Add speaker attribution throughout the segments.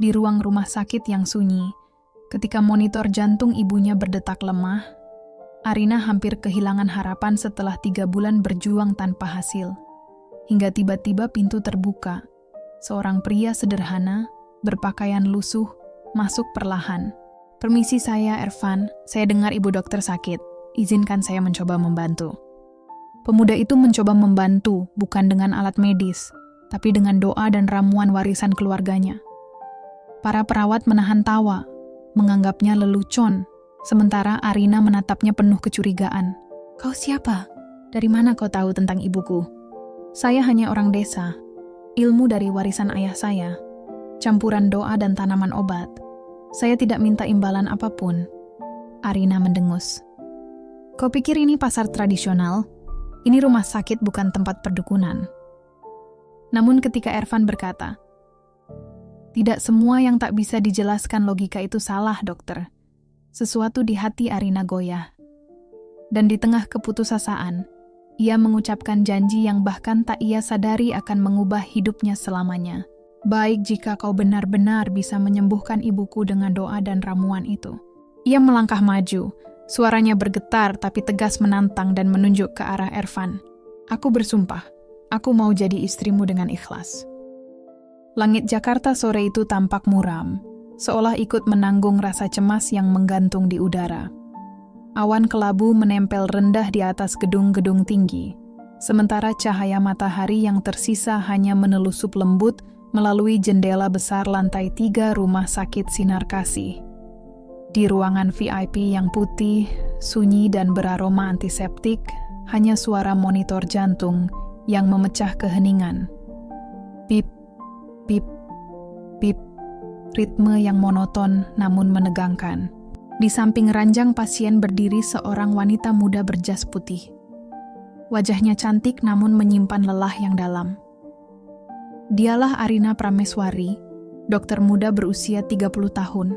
Speaker 1: Di ruang rumah sakit yang sunyi, ketika monitor jantung ibunya berdetak lemah, Arina hampir kehilangan harapan setelah 3 bulan berjuang tanpa hasil. Hingga tiba-tiba pintu terbuka. Seorang pria sederhana, berpakaian lusuh, masuk perlahan. "Permisi, saya Ervan. Saya dengar ibu dokter sakit. Izinkan saya mencoba membantu." Pemuda itu mencoba membantu, bukan dengan alat medis, tapi dengan doa dan ramuan warisan keluarganya. Para perawat menahan tawa, menganggapnya lelucon, sementara Arina menatapnya penuh kecurigaan. "Kau siapa? Dari mana kau tahu tentang ibuku?" "Saya hanya orang desa. Ilmu dari warisan ayah saya, campuran doa dan tanaman obat. Saya tidak minta imbalan apapun." Arina mendengus. "Kau pikir ini pasar tradisional? Ini rumah sakit, bukan tempat perdukunan." Namun ketika Ervan berkata, "Tidak semua yang tak bisa dijelaskan logika itu salah, dokter." Sesuatu di hati Arina goyah. Dan di tengah keputusasaan, ia mengucapkan janji yang bahkan tak ia sadari akan mengubah hidupnya selamanya. "Baik, jika kau benar-benar bisa menyembuhkan ibuku dengan doa dan ramuan itu." Ia melangkah maju. Suaranya bergetar tapi tegas menantang dan menunjuk ke arah Ervan. "Aku bersumpah, aku mau jadi istrimu dengan ikhlas." Langit Jakarta sore itu tampak muram, seolah ikut menanggung rasa cemas yang menggantung di udara. Awan kelabu menempel rendah di atas gedung-gedung tinggi, sementara cahaya matahari yang tersisa hanya menelusup lembut melalui jendela besar lantai 3 rumah sakit Sinar Kasih. Di ruangan VIP yang putih, sunyi dan beraroma antiseptik, hanya suara monitor jantung yang memecah keheningan. Pip, pip, pip, ritme yang monoton namun menegangkan. Di samping ranjang pasien berdiri seorang wanita muda berjas putih. Wajahnya cantik namun menyimpan lelah yang dalam. Dialah Arina Prameswari, dokter muda berusia 30 tahun.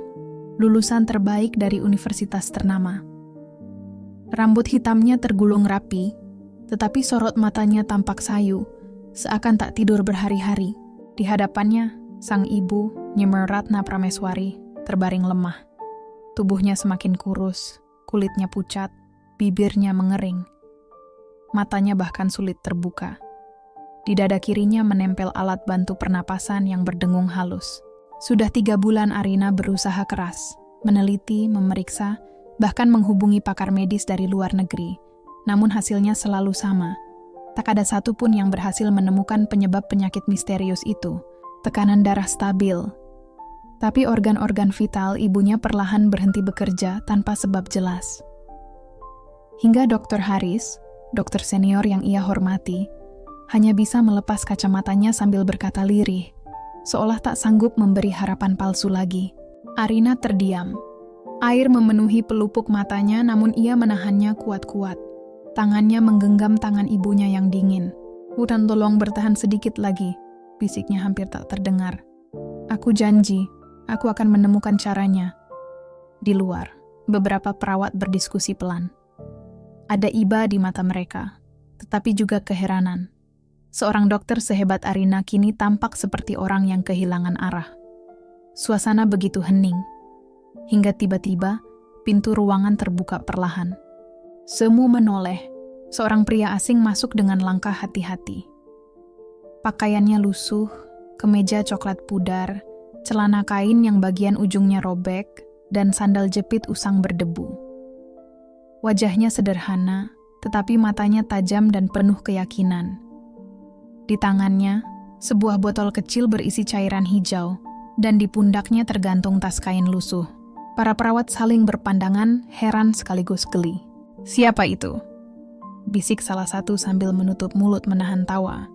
Speaker 1: Lulusan terbaik dari universitas ternama. Rambut hitamnya tergulung rapi, tetapi sorot matanya tampak sayu, seakan tak tidur berhari-hari. Di hadapannya, sang ibu, Nyemer Ratna Prameswari, terbaring lemah. Tubuhnya semakin kurus, kulitnya pucat, bibirnya mengering. Matanya bahkan sulit terbuka. Di dada kirinya menempel alat bantu pernapasan yang berdengung halus. Sudah 3 bulan Arina berusaha keras, meneliti, memeriksa, bahkan menghubungi pakar medis dari luar negeri. Namun hasilnya selalu sama. Tak ada satupun yang berhasil menemukan penyebab penyakit misterius itu. Tekanan darah stabil. Tapi organ-organ vital ibunya perlahan berhenti bekerja tanpa sebab jelas. Hingga Dr. Haris, dokter senior yang ia hormati, hanya bisa melepas kacamatanya sambil berkata lirih, seolah tak sanggup memberi harapan palsu lagi. Arina terdiam. Air memenuhi pelupuk matanya namun ia menahannya kuat-kuat. Tangannya menggenggam tangan ibunya yang dingin. "Udan, tolong bertahan sedikit lagi," bisiknya hampir tak terdengar. "Aku janji, aku akan menemukan caranya." Di luar, beberapa perawat berdiskusi pelan. Ada iba di mata mereka, tetapi juga keheranan. Seorang dokter sehebat Arina kini tampak seperti orang yang kehilangan arah. Suasana begitu hening, hingga tiba-tiba pintu ruangan terbuka perlahan. Semu menoleh, seorang pria asing masuk dengan langkah hati-hati. Pakaiannya lusuh, kemeja coklat pudar, celana kain yang bagian ujungnya robek, dan sandal jepit usang berdebu. Wajahnya sederhana, tetapi matanya tajam dan penuh keyakinan. Di tangannya, sebuah botol kecil berisi cairan hijau, dan di pundaknya tergantung tas kain lusuh. Para perawat saling berpandangan, heran sekaligus geli. "Siapa itu?" bisik salah satu sambil menutup mulut menahan tawa.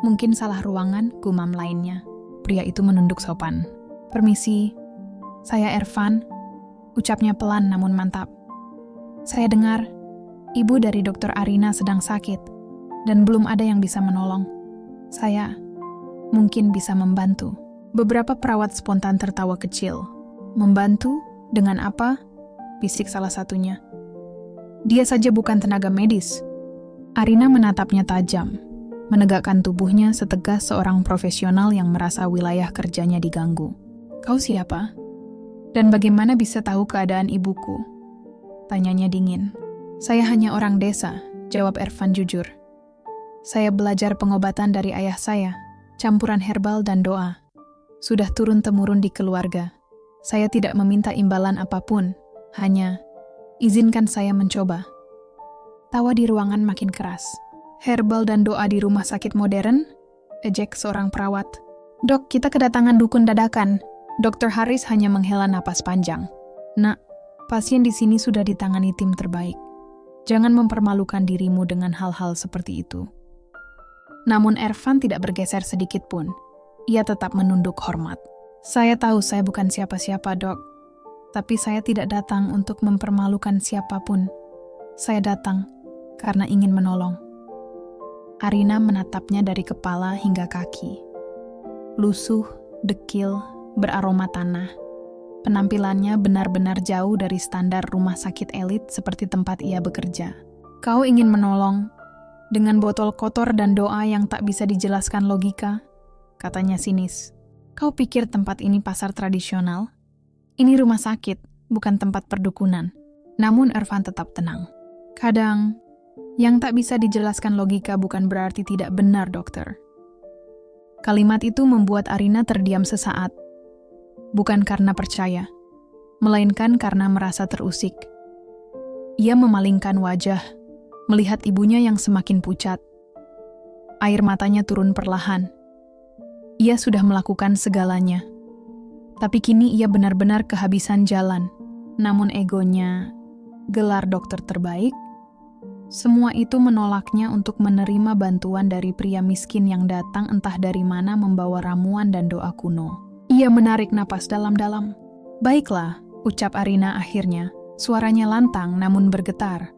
Speaker 1: "Mungkin salah ruangan," gumam lainnya. Pria itu menunduk sopan. "Permisi, saya Ervan," ucapnya pelan namun mantap. "Saya dengar, ibu dari Dr. Arina sedang sakit, dan belum ada yang bisa menolong. Saya mungkin bisa membantu." Beberapa perawat spontan tertawa kecil. "Membantu? Dengan apa?" bisik salah satunya. "Dia saja bukan tenaga medis." Arina menatapnya tajam, menegakkan tubuhnya setegas seorang profesional yang merasa wilayah kerjanya diganggu. Kau siapa? Dan bagaimana bisa tahu keadaan ibuku? Tanyanya dingin. Saya hanya orang desa, jawab Ervan jujur. Saya belajar pengobatan dari ayah saya, campuran herbal dan doa. Sudah turun-temurun di keluarga. Saya tidak meminta imbalan apapun, hanya izinkan saya mencoba. Tawa di ruangan makin keras. Herbal dan doa di rumah sakit modern? Ejek seorang perawat. Dok, kita kedatangan dukun dadakan. Dr. Haris hanya menghela napas panjang. Nak, pasien di sini sudah ditangani tim terbaik. Jangan mempermalukan dirimu dengan hal-hal seperti itu. Namun Ervan tidak bergeser sedikit pun. Ia tetap menunduk hormat. Saya tahu saya bukan siapa-siapa, Dok. Tapi saya tidak datang untuk mempermalukan siapapun. Saya datang karena ingin menolong. Arina menatapnya dari kepala hingga kaki. Lusuh, dekil, beraroma tanah. Penampilannya benar-benar jauh dari standar rumah sakit elit seperti tempat ia bekerja. Kau ingin menolong dengan botol kotor dan doa yang tak bisa dijelaskan logika, katanya sinis. Kau pikir tempat ini pasar tradisional? Ini rumah sakit, bukan tempat perdukunan. Namun Ervan tetap tenang. Kadang, yang tak bisa dijelaskan logika bukan berarti tidak benar, dokter. Kalimat itu membuat Arina terdiam sesaat. Bukan karena percaya, melainkan karena merasa terusik. Ia memalingkan wajah, melihat ibunya yang semakin pucat. Air matanya turun perlahan. Ia sudah melakukan segalanya. Tapi kini ia benar-benar kehabisan jalan. Namun egonya, gelar dokter terbaik, semua itu menolaknya untuk menerima bantuan dari pria miskin yang datang entah dari mana membawa ramuan dan doa kuno. Ia menarik napas dalam-dalam. Baiklah, ucap Arina akhirnya. Suaranya lantang namun bergetar.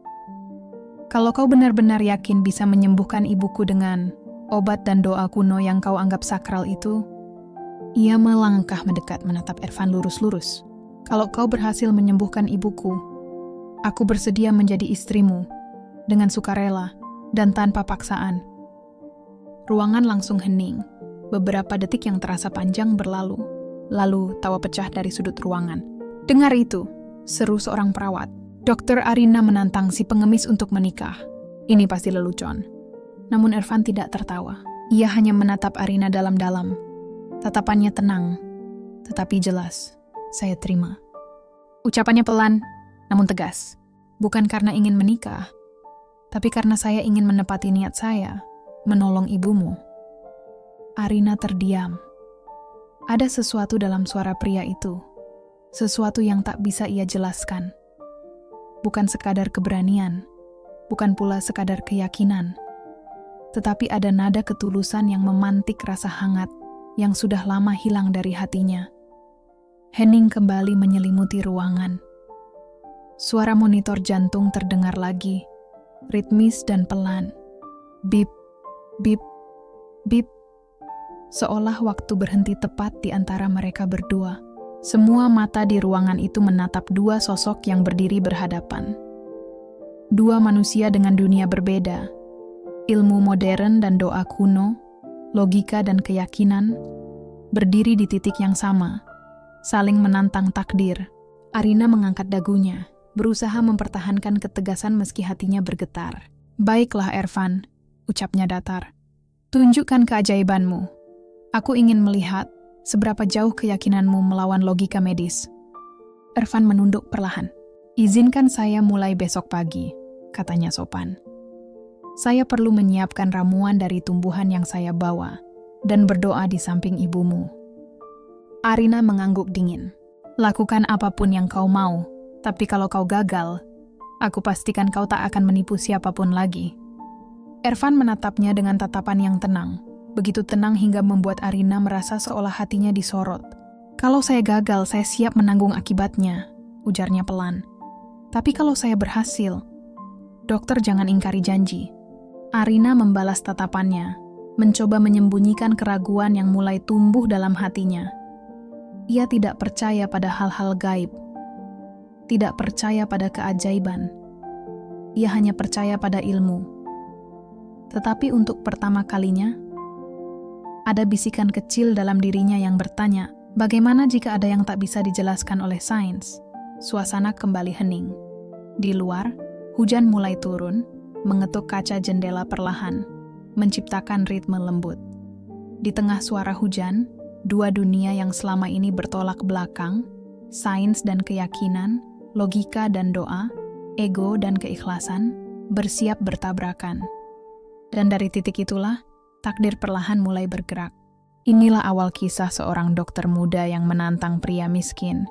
Speaker 1: Kalau kau benar-benar yakin bisa menyembuhkan ibuku dengan obat dan doa kuno yang kau anggap sakral itu, ia melangkah mendekat menatap Ervan lurus-lurus. Kalau kau berhasil menyembuhkan ibuku, aku bersedia menjadi istrimu, dengan sukarela dan tanpa paksaan. Ruangan langsung hening. Beberapa detik yang terasa panjang berlalu. Lalu tawa pecah dari sudut ruangan. Dengar itu, seru seorang perawat. Dokter Arina menantang si pengemis untuk menikah. Ini pasti lelucon. Namun Ervan tidak tertawa. Ia hanya menatap Arina dalam-dalam. Tatapannya tenang, tetapi jelas. Saya terima. Ucapannya pelan, namun tegas. Bukan karena ingin menikah, tapi karena saya ingin menepati niat saya, menolong ibumu. Arina terdiam. Ada sesuatu dalam suara pria itu. Sesuatu yang tak bisa ia jelaskan. Bukan sekadar keberanian, bukan pula sekadar keyakinan, tetapi ada nada ketulusan yang memantik rasa hangat yang sudah lama hilang dari hatinya. Hening kembali menyelimuti ruangan. Suara monitor jantung terdengar lagi, ritmis dan pelan. Bip, bip, bip. Seolah waktu berhenti tepat di antara mereka berdua. Semua mata di ruangan itu menatap dua sosok yang berdiri berhadapan. Dua manusia dengan dunia berbeda. Ilmu modern dan doa kuno, logika dan keyakinan, berdiri di titik yang sama, saling menantang takdir. Arina mengangkat dagunya, berusaha mempertahankan ketegasan meski hatinya bergetar. Baiklah Ervan, ucapnya datar. Tunjukkan keajaibanmu. Aku ingin melihat seberapa jauh keyakinanmu melawan logika medis. Ervan menunduk perlahan. Izinkan saya mulai besok pagi, katanya sopan. Saya perlu menyiapkan ramuan dari tumbuhan yang saya bawa dan berdoa di samping ibumu. Arina mengangguk dingin. Lakukan apapun yang kau mau, tapi kalau kau gagal, aku pastikan kau tak akan menipu siapapun lagi. Ervan menatapnya dengan tatapan yang tenang, begitu tenang hingga membuat Arina merasa seolah hatinya disorot. Kalau saya gagal, saya siap menanggung akibatnya, ujarnya pelan. Tapi kalau saya berhasil, dokter jangan ingkari janji. Arina membalas tatapannya, mencoba menyembunyikan keraguan yang mulai tumbuh dalam hatinya. Ia tidak percaya pada hal-hal gaib, tidak percaya pada keajaiban. Ia hanya percaya pada ilmu. Tetapi untuk pertama kalinya, ada bisikan kecil dalam dirinya yang bertanya, Bagaimana jika ada yang tak bisa dijelaskan oleh sains? Suasana kembali hening. Di luar, hujan mulai turun, mengetuk kaca jendela perlahan, menciptakan ritme lembut. Di tengah suara hujan, dua dunia yang selama ini bertolak belakang, sains dan keyakinan, logika dan doa, ego dan keikhlasan, bersiap bertabrakan. Dan dari titik itulah, takdir perlahan mulai bergerak. Inilah awal kisah seorang dokter muda yang menantang pria miskin,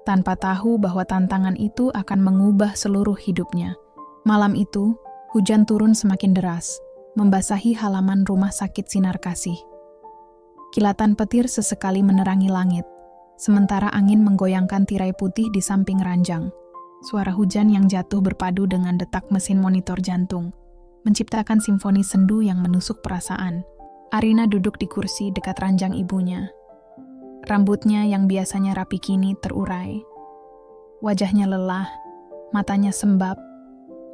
Speaker 1: tanpa tahu bahwa tantangan itu akan mengubah seluruh hidupnya. Malam itu, hujan turun semakin deras, membasahi halaman rumah sakit Sinar Kasih. Kilatan petir sesekali menerangi langit, sementara angin menggoyangkan tirai putih di samping ranjang. Suara hujan yang jatuh berpadu dengan detak mesin monitor jantung, menciptakan simfoni sendu yang menusuk perasaan. Arina duduk di kursi dekat ranjang ibunya. Rambutnya yang biasanya rapi kini terurai. Wajahnya lelah, matanya sembab,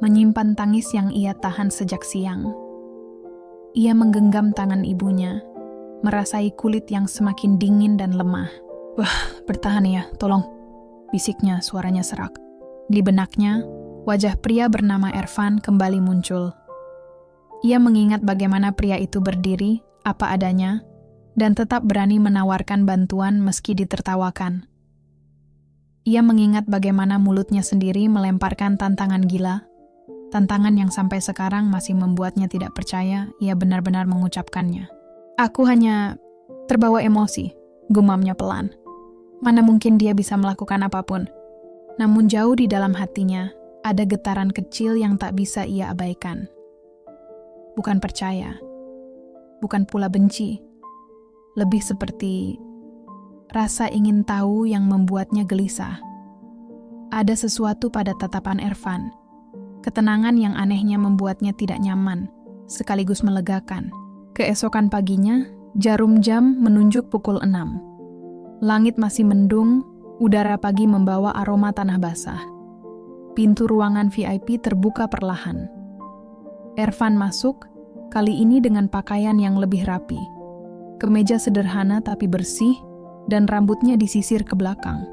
Speaker 1: menyimpan tangis yang ia tahan sejak siang. Ia menggenggam tangan ibunya, merasai kulit yang semakin dingin dan lemah. "Wah, bertahan ya, tolong," bisiknya, suaranya serak. Di benaknya, wajah pria bernama Ervan kembali muncul. Ia mengingat bagaimana pria itu berdiri, apa adanya, dan tetap berani menawarkan bantuan meski ditertawakan. Ia mengingat bagaimana mulutnya sendiri melemparkan tantangan gila, tantangan yang sampai sekarang masih membuatnya tidak percaya ia benar-benar mengucapkannya. "Aku hanya terbawa emosi," gumamnya pelan. Mana mungkin dia bisa melakukan apapun. Namun jauh di dalam hatinya, ada getaran kecil yang tak bisa ia abaikan. Bukan percaya, bukan pula benci. Lebih seperti rasa ingin tahu yang membuatnya gelisah. Ada sesuatu pada tatapan Ervan, ketenangan yang anehnya membuatnya tidak nyaman, sekaligus melegakan. Keesokan paginya, jarum jam menunjuk pukul 6. Langit masih mendung, udara pagi membawa aroma tanah basah. Pintu ruangan VIP terbuka perlahan. Ervan masuk, kali ini dengan pakaian yang lebih rapi. Kemeja sederhana tapi bersih, dan rambutnya disisir ke belakang.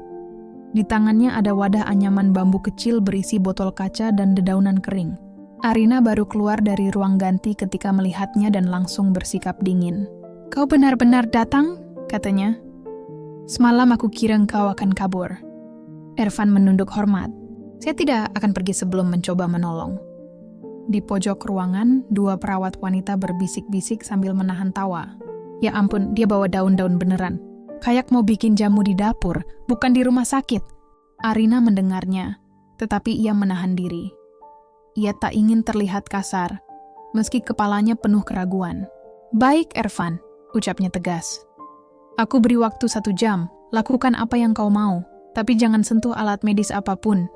Speaker 1: Di tangannya ada wadah anyaman bambu kecil berisi botol kaca dan dedaunan kering. Arina baru keluar dari ruang ganti ketika melihatnya dan langsung bersikap dingin. "Kau benar-benar datang?" katanya. "Semalam aku kira engkau akan kabur." Ervan menunduk hormat. "Saya tidak akan pergi sebelum mencoba menolong." Di pojok ruangan, dua perawat wanita berbisik-bisik sambil menahan tawa. "Ya ampun, dia bawa daun-daun beneran. Kayak mau bikin jamu di dapur, bukan di rumah sakit." Arina mendengarnya, tetapi ia menahan diri. Ia tak ingin terlihat kasar, meski kepalanya penuh keraguan. "Baik, Ervan," ucapnya tegas. "Aku beri waktu 1 jam, lakukan apa yang kau mau, tapi jangan sentuh alat medis apapun,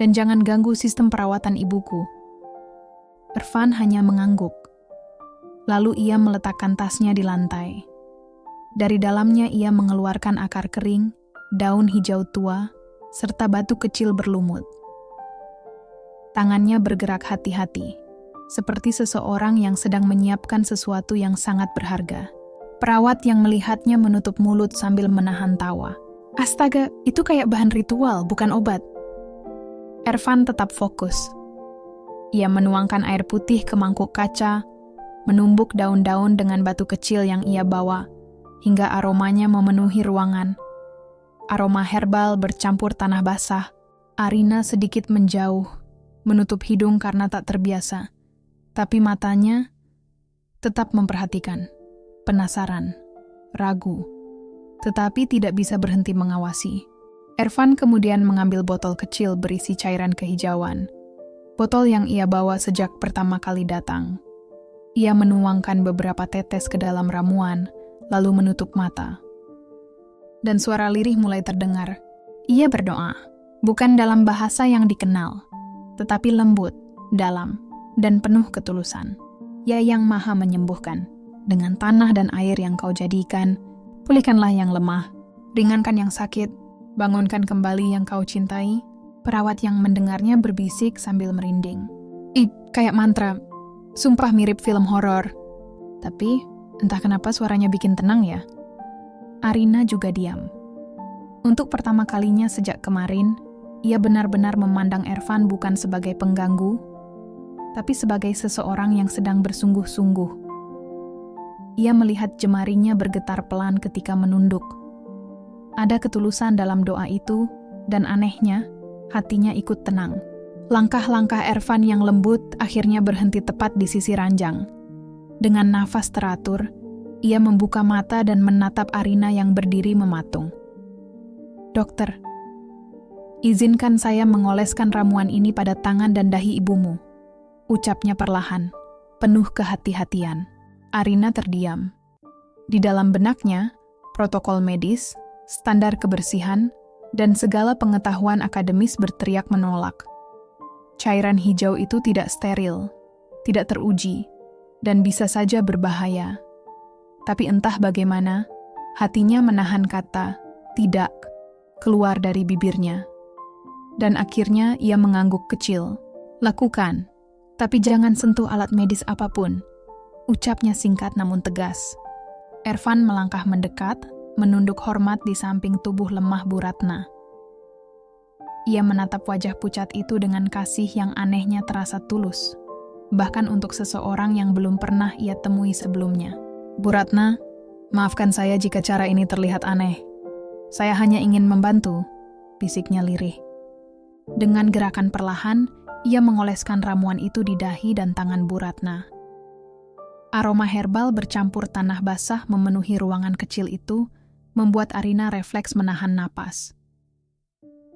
Speaker 1: dan jangan ganggu sistem perawatan ibuku." Ervan hanya mengangguk. Lalu ia meletakkan tasnya di lantai. Dari dalamnya ia mengeluarkan akar kering, daun hijau tua, serta batu kecil berlumut. Tangannya bergerak hati-hati, seperti seseorang yang sedang menyiapkan sesuatu yang sangat berharga. Perawat yang melihatnya menutup mulut sambil menahan tawa. "Astaga, itu kayak bahan ritual, bukan obat." Ervan tetap fokus. Ia menuangkan air putih ke mangkuk kaca, menumbuk daun-daun dengan batu kecil yang ia bawa, hingga aromanya memenuhi ruangan. Aroma herbal bercampur tanah basah. Arina sedikit menjauh, menutup hidung karena tak terbiasa. Tapi matanya tetap memperhatikan, penasaran, ragu, tetapi tidak bisa berhenti mengawasi. Ervan kemudian mengambil botol kecil berisi cairan kehijauan, botol yang ia bawa sejak pertama kali datang. Ia menuangkan beberapa tetes ke dalam ramuan, lalu menutup mata. Dan suara lirih mulai terdengar. Ia berdoa, bukan dalam bahasa yang dikenal, tetapi lembut, dalam, dan penuh ketulusan. "Ya yang maha menyembuhkan, dengan tanah dan air yang kau jadikan, pulihkanlah yang lemah, ringankan yang sakit, bangunkan kembali yang kau cintai." Perawat yang mendengarnya berbisik sambil merinding. Kayak mantra. Sumpah mirip film horor. Tapi, entah kenapa suaranya bikin tenang ya. Arina juga diam. Untuk pertama kalinya sejak kemarin, ia benar-benar memandang Ervan bukan sebagai pengganggu, tapi sebagai seseorang yang sedang bersungguh-sungguh. Ia melihat jemarinya bergetar pelan ketika menunduk. Ada ketulusan dalam doa itu, dan anehnya, hatinya ikut tenang. Langkah-langkah Ervan yang lembut akhirnya berhenti tepat di sisi ranjang. Dengan nafas teratur, ia membuka mata dan menatap Arina yang berdiri mematung. "Dokter, izinkan saya mengoleskan ramuan ini pada tangan dan dahi ibumu," ucapnya perlahan, penuh kehati-hatian. Arina terdiam. Di dalam benaknya, protokol medis, standar kebersihan, dan segala pengetahuan akademis berteriak menolak. Cairan hijau itu tidak steril, tidak teruji, dan bisa saja berbahaya. Tapi entah bagaimana, hatinya menahan kata "tidak" keluar dari bibirnya. Dan akhirnya ia mengangguk kecil. "Lakukan, tapi jangan sentuh alat medis apapun," ucapnya singkat namun tegas. Ervan melangkah mendekat, menunduk hormat di samping tubuh lemah Bu Ratna. Ia menatap wajah pucat itu dengan kasih yang anehnya terasa tulus, bahkan untuk seseorang yang belum pernah ia temui sebelumnya. "Bu Ratna, maafkan saya jika cara ini terlihat aneh. Saya hanya ingin membantu," bisiknya lirih. Dengan gerakan perlahan, ia mengoleskan ramuan itu di dahi dan tangan Bu Ratna. Aroma herbal bercampur tanah basah memenuhi ruangan kecil itu, membuat Arina refleks menahan napas.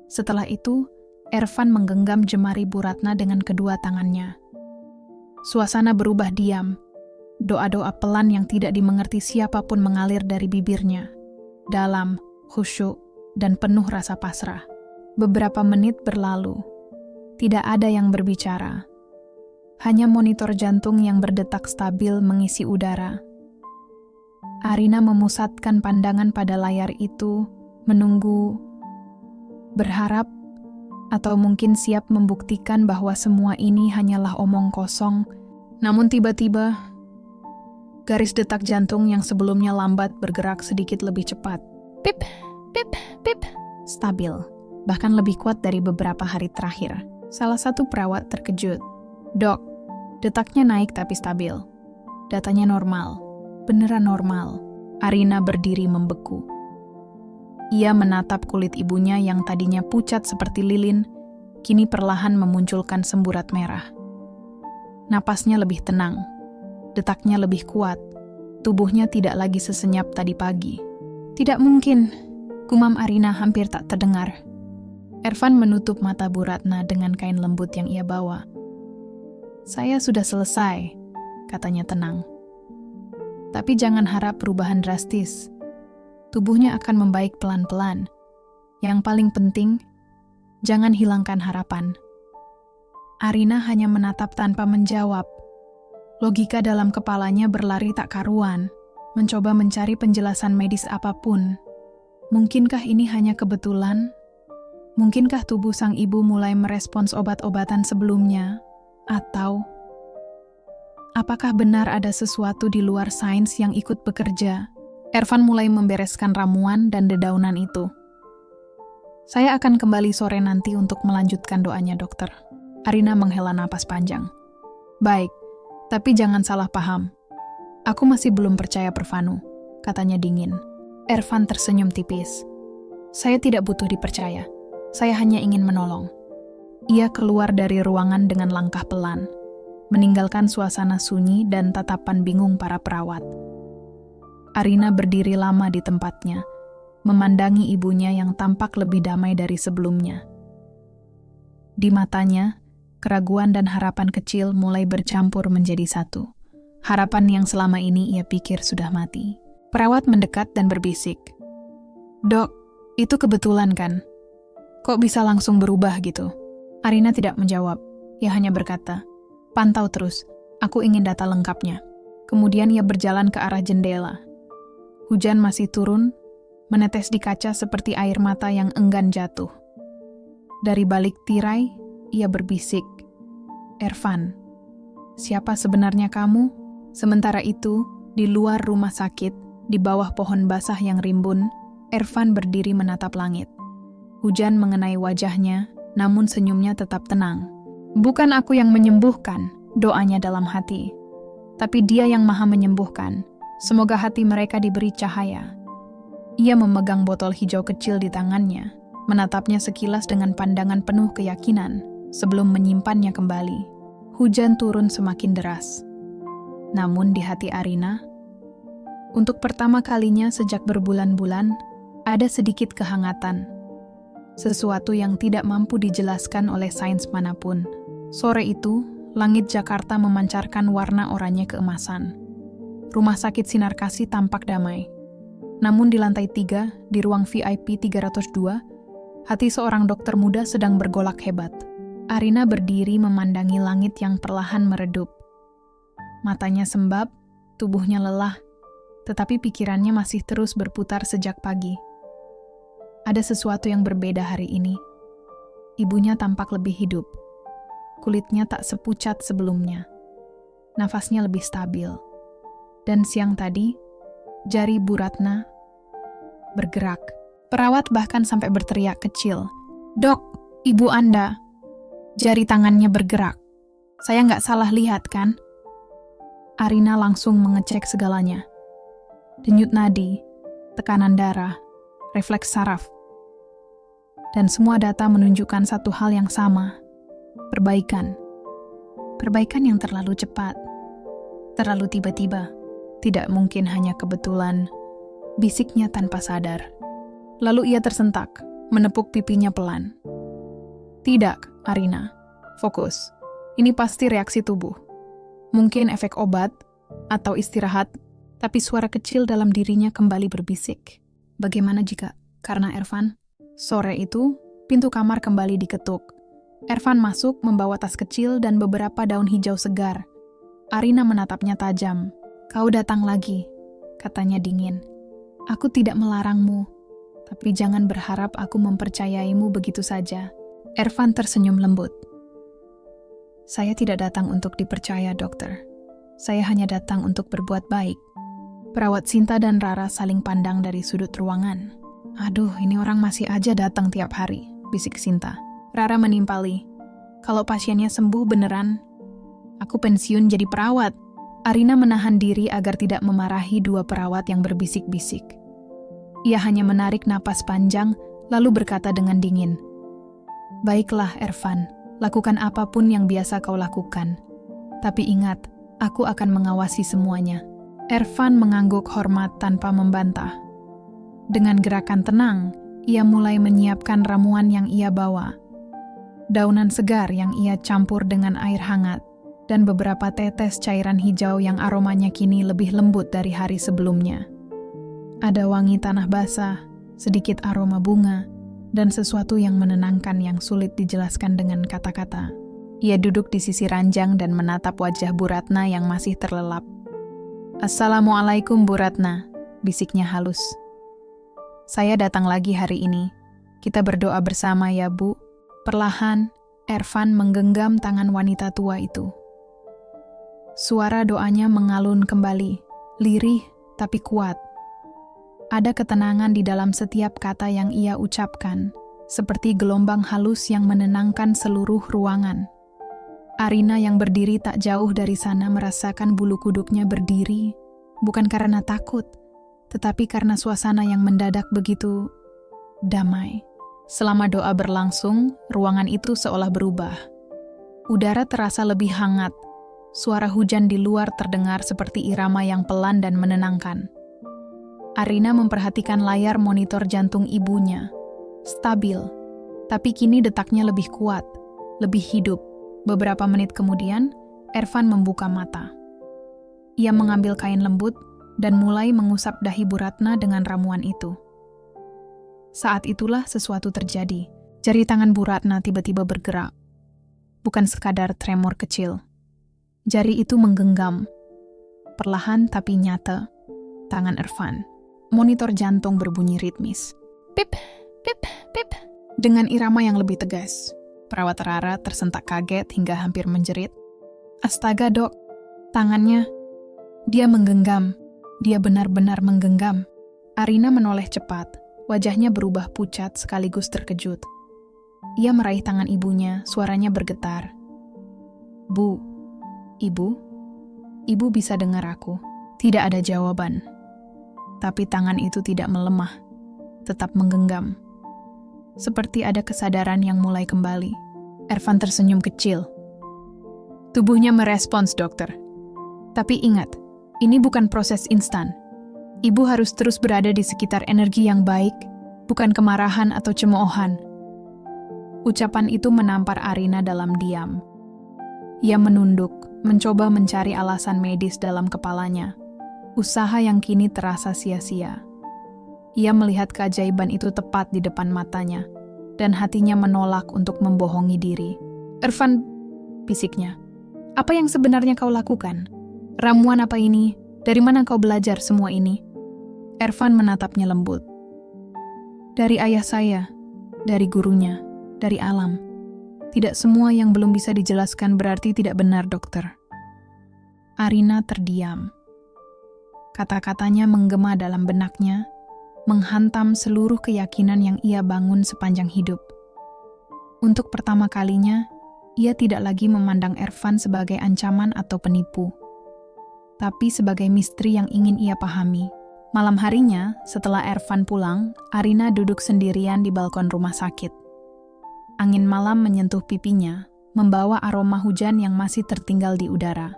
Speaker 1: Setelah itu, Ervan menggenggam jemari Bu Ratna dengan kedua tangannya. Suasana berubah diam. Doa-doa pelan yang tidak dimengerti siapapun mengalir dari bibirnya. Dalam, khusyuk, dan penuh rasa pasrah. Beberapa menit berlalu. Tidak ada yang berbicara. Hanya monitor jantung yang berdetak stabil mengisi udara. Arina memusatkan pandangan pada layar itu, menunggu, berharap, atau mungkin siap membuktikan bahwa semua ini hanyalah omong kosong. Namun tiba-tiba, garis detak jantung yang sebelumnya lambat bergerak sedikit lebih cepat. Pip, pip, pip. Stabil, bahkan lebih kuat dari beberapa hari terakhir. Salah satu perawat terkejut. "Dok, detaknya naik tapi stabil. Datanya normal. Beneran normal." Arina berdiri membeku. Ia menatap kulit ibunya yang tadinya pucat seperti lilin, kini perlahan memunculkan semburat merah. Napasnya lebih tenang, detaknya lebih kuat, tubuhnya tidak lagi sesenyap tadi pagi. "Tidak mungkin," gumam Arina hampir tak terdengar. Ervan menutup mata Bu Ratna dengan kain lembut yang ia bawa. "Saya sudah selesai," katanya tenang. "Tapi jangan harap perubahan drastis. Tubuhnya akan membaik pelan-pelan. Yang paling penting, jangan hilangkan harapan." Arina hanya menatap tanpa menjawab. Logika dalam kepalanya berlari tak karuan, mencoba mencari penjelasan medis apapun. Mungkinkah ini hanya kebetulan? Mungkinkah tubuh sang ibu mulai merespons obat-obatan sebelumnya? Atau apakah benar ada sesuatu di luar sains yang ikut bekerja? Ervan mulai membereskan ramuan dan dedaunan itu. "Saya akan kembali sore nanti untuk melanjutkan doanya, dokter." Arina menghela napas panjang. "Baik, tapi jangan salah paham. Aku masih belum percaya Pervanu," katanya dingin. Ervan tersenyum tipis. "Saya tidak butuh dipercaya. Saya hanya ingin menolong." Ia keluar dari ruangan dengan langkah pelan, meninggalkan suasana sunyi dan tatapan bingung para perawat. Arina berdiri lama di tempatnya, memandangi ibunya yang tampak lebih damai dari sebelumnya. Di matanya, keraguan dan harapan kecil mulai bercampur menjadi satu. Harapan yang selama ini ia pikir sudah mati. Perawat mendekat dan berbisik. "Dok, itu kebetulan kan? Kok bisa langsung berubah gitu?" Arina tidak menjawab. Ia hanya berkata, "Pantau terus, aku ingin data lengkapnya." Kemudian ia berjalan ke arah jendela. Hujan masih turun, menetes di kaca seperti air mata yang enggan jatuh. Dari balik tirai, ia berbisik, "Ervan, siapa sebenarnya kamu?" Sementara itu, di luar rumah sakit, Di bawah pohon basah yang rimbun, Ervan berdiri menatap langit. Hujan mengenai wajahnya, namun senyumnya tetap tenang. "Bukan aku yang menyembuhkan," doanya dalam hati. "Tapi Dia yang Maha menyembuhkan. Semoga hati mereka diberi cahaya." Ia memegang botol hijau kecil di tangannya, menatapnya sekilas dengan pandangan penuh keyakinan sebelum menyimpannya kembali. Hujan turun semakin deras. Namun di hati Arina, untuk pertama kalinya sejak berbulan-bulan, ada sedikit kehangatan. Sesuatu yang tidak mampu dijelaskan oleh sains manapun. Sore itu, langit Jakarta memancarkan warna oranye keemasan. Rumah sakit Sinar Kasih tampak damai. Namun di lantai 3, di ruang VIP 302, hati seorang dokter muda sedang bergolak hebat. Arina berdiri memandangi langit yang perlahan meredup. Matanya sembab, tubuhnya lelah, tetapi pikirannya masih terus berputar sejak pagi. Ada sesuatu yang berbeda hari ini. Ibunya tampak lebih hidup. Kulitnya tak sepucat sebelumnya. Nafasnya lebih stabil. Dan siang tadi, jari Bu Ratna bergerak. Perawat bahkan sampai berteriak kecil, "Dok, ibu Anda." Jari tangannya bergerak. "Saya nggak salah lihat, kan?" Arina langsung mengecek segalanya. Denyut nadi, tekanan darah, refleks saraf. Dan semua data menunjukkan satu hal yang sama, perbaikan. Perbaikan yang terlalu cepat, terlalu tiba-tiba. Tidak mungkin hanya kebetulan, bisiknya tanpa sadar. Lalu ia tersentak, menepuk pipinya pelan. "Tidak, Arina, fokus. Ini pasti reaksi tubuh. Mungkin efek obat, atau istirahat, tapi suara kecil dalam dirinya kembali berbisik. Bagaimana jika, karena Ervan? Sore itu, pintu kamar kembali diketuk. Ervan masuk membawa tas kecil dan beberapa daun hijau segar. Arina menatapnya tajam. "Kau datang lagi," katanya dingin. "Aku tidak melarangmu, tapi jangan berharap aku mempercayaimu begitu saja." Ervan tersenyum lembut. "Saya tidak datang untuk dipercaya, dokter. Saya hanya datang untuk berbuat baik." Perawat Sinta dan Rara saling pandang dari sudut ruangan. "Aduh, ini orang masih aja datang tiap hari," bisik Sinta. Rara menimpali, "Kalau pasiennya sembuh beneran, aku pensiun jadi perawat." Arina menahan diri agar tidak memarahi dua perawat yang berbisik-bisik. Ia hanya menarik napas panjang, lalu berkata dengan dingin, "Baiklah, Ervan, lakukan apapun yang biasa kau lakukan. Tapi ingat, aku akan mengawasi semuanya." Ervan mengangguk hormat tanpa membantah. Dengan gerakan tenang, ia mulai menyiapkan ramuan yang ia bawa. Daunan segar yang ia campur dengan air hangat, dan beberapa tetes cairan hijau yang aromanya kini lebih lembut dari hari sebelumnya. Ada wangi tanah basah, sedikit aroma bunga, dan sesuatu yang menenangkan yang sulit dijelaskan dengan kata-kata. Ia duduk di sisi ranjang dan menatap wajah Bu Ratna yang masih terlelap. "Assalamualaikum Bu Ratna," bisiknya halus. "Saya datang lagi hari ini. Kita berdoa bersama ya, Bu." Perlahan, Ervan menggenggam tangan wanita tua itu. Suara doanya mengalun kembali, lirih tapi kuat. Ada ketenangan di dalam setiap kata yang ia ucapkan, seperti gelombang halus yang menenangkan seluruh ruangan. Arina yang berdiri tak jauh dari sana merasakan bulu kuduknya berdiri, bukan karena takut, tetapi karena suasana yang mendadak begitu damai. Selama doa berlangsung, ruangan itu seolah berubah. Udara terasa lebih hangat, suara hujan di luar terdengar seperti irama yang pelan dan menenangkan. Arina memperhatikan layar monitor jantung ibunya. Stabil, tapi kini detaknya lebih kuat, lebih hidup. Beberapa menit kemudian, Ervan membuka mata. Ia mengambil kain lembut dan mulai mengusap dahi Bu Ratna dengan ramuan itu. Saat itulah sesuatu terjadi. Jari tangan Bu Ratna tiba-tiba bergerak. Bukan sekadar tremor kecil. Jari itu menggenggam. Perlahan tapi nyata, tangan Ervan. Monitor jantung berbunyi ritmis. Pip, pip, pip. Dengan irama yang lebih tegas. Perawat Rara tersentak kaget hingga hampir menjerit. Astaga, Dok. Tangannya. Dia menggenggam. Dia benar-benar menggenggam. Arina menoleh cepat, wajahnya berubah pucat sekaligus terkejut. Ia meraih tangan ibunya, suaranya bergetar. Bu, ibu? Ibu bisa dengar aku. Tidak ada jawaban. Tapi tangan itu tidak melemah, tetap menggenggam. Seperti ada kesadaran yang mulai kembali. Ervan tersenyum kecil. Tubuhnya merespons, dokter. Tapi ingat, ini bukan proses instan. Ibu harus terus berada di sekitar energi yang baik, bukan kemarahan atau cemoohan. Ucapan itu menampar Arina dalam diam. Ia menunduk, mencoba mencari alasan medis dalam kepalanya. Usaha yang kini terasa sia-sia. Ia melihat keajaiban itu tepat di depan matanya, dan hatinya menolak untuk membohongi diri. Ervan, bisiknya. Apa yang sebenarnya kau lakukan? Ramuan apa ini? Dari mana kau belajar semua ini? Ervan menatapnya lembut. Dari ayah saya, dari gurunya, dari alam. Tidak semua yang belum bisa dijelaskan berarti tidak benar, dokter. Arina terdiam. Kata-katanya menggema dalam benaknya, menghantam seluruh keyakinan yang ia bangun sepanjang hidup. Untuk pertama kalinya, ia tidak lagi memandang Ervan sebagai ancaman atau penipu, tapi sebagai misteri yang ingin ia pahami. Malam harinya, setelah Ervan pulang, Arina duduk sendirian di balkon rumah sakit. Angin malam menyentuh pipinya, membawa aroma hujan yang masih tertinggal di udara.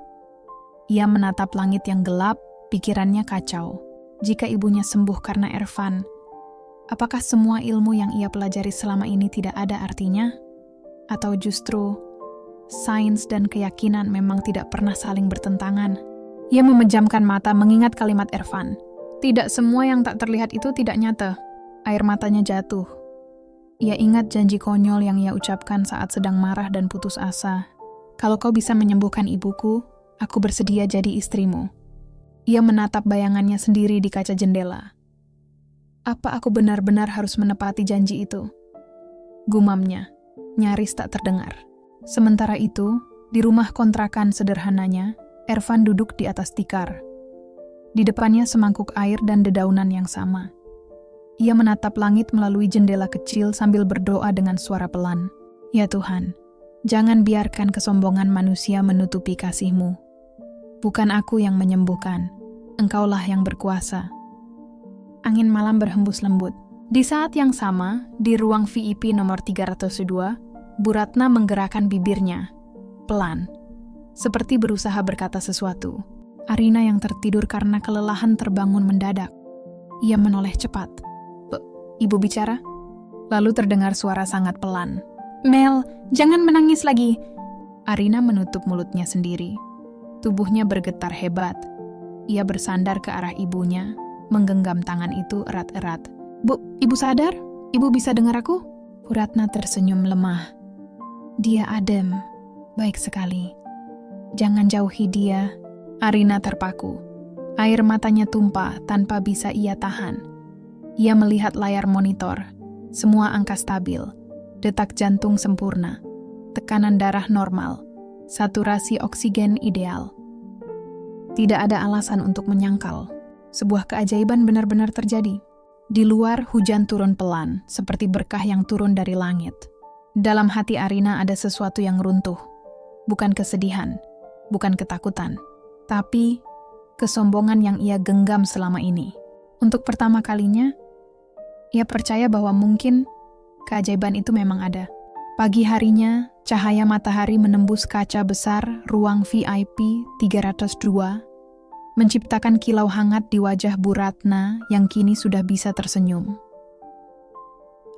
Speaker 1: Ia menatap langit yang gelap, pikirannya kacau. Jika ibunya sembuh karena Ervan, apakah semua ilmu yang ia pelajari selama ini tidak ada artinya? Atau justru, sains dan keyakinan memang tidak pernah saling bertentangan? Ia memejamkan mata mengingat kalimat Ervan. Tidak semua yang tak terlihat itu tidak nyata. Air matanya jatuh. Ia ingat janji konyol yang ia ucapkan saat sedang marah dan putus asa. Kalau kau bisa menyembuhkan ibuku, aku bersedia jadi istrimu. Ia menatap bayangannya sendiri di kaca jendela. Apa aku benar-benar harus menepati janji itu? Gumamnya, nyaris tak terdengar. Sementara itu, di rumah kontrakan sederhananya, Ervan duduk di atas tikar. Di depannya semangkuk air dan dedaunan yang sama. Ia menatap langit melalui jendela kecil sambil berdoa dengan suara pelan. Ya Tuhan, jangan biarkan kesombongan manusia menutupi kasih-Mu. Bukan aku yang menyembuhkan, Engkaulah yang berkuasa. Angin malam berhembus lembut. Di saat yang sama, di ruang VIP nomor 302, Bu Ratna menggerakkan bibirnya, pelan, seperti berusaha berkata sesuatu. Arina yang tertidur karena kelelahan terbangun mendadak. Ia menoleh cepat. Ibu bicara? Lalu terdengar suara sangat pelan. Mel, jangan menangis lagi. Arina menutup mulutnya sendiri. Tubuhnya bergetar hebat. Ia bersandar ke arah ibunya, menggenggam tangan itu erat-erat. Bu, ibu sadar? Ibu bisa dengar aku? Bu Ratna tersenyum lemah. Dia adem, baik sekali. Jangan jauhi dia. Arina terpaku. Air matanya tumpah tanpa bisa ia tahan. Ia melihat layar monitor. Semua angka stabil. Detak jantung sempurna. Tekanan darah normal. Saturasi oksigen ideal. Tidak ada alasan untuk menyangkal. Sebuah keajaiban benar-benar terjadi. Di luar hujan turun pelan, seperti berkah yang turun dari langit. Dalam hati Arina ada sesuatu yang runtuh. Bukan kesedihan, bukan ketakutan, tapi kesombongan yang ia genggam selama ini. Untuk pertama kalinya, ia percaya bahwa mungkin keajaiban itu memang ada. Pagi harinya, cahaya matahari menembus kaca besar ruang VIP 302, menciptakan kilau hangat di wajah Bu Ratna yang kini sudah bisa tersenyum.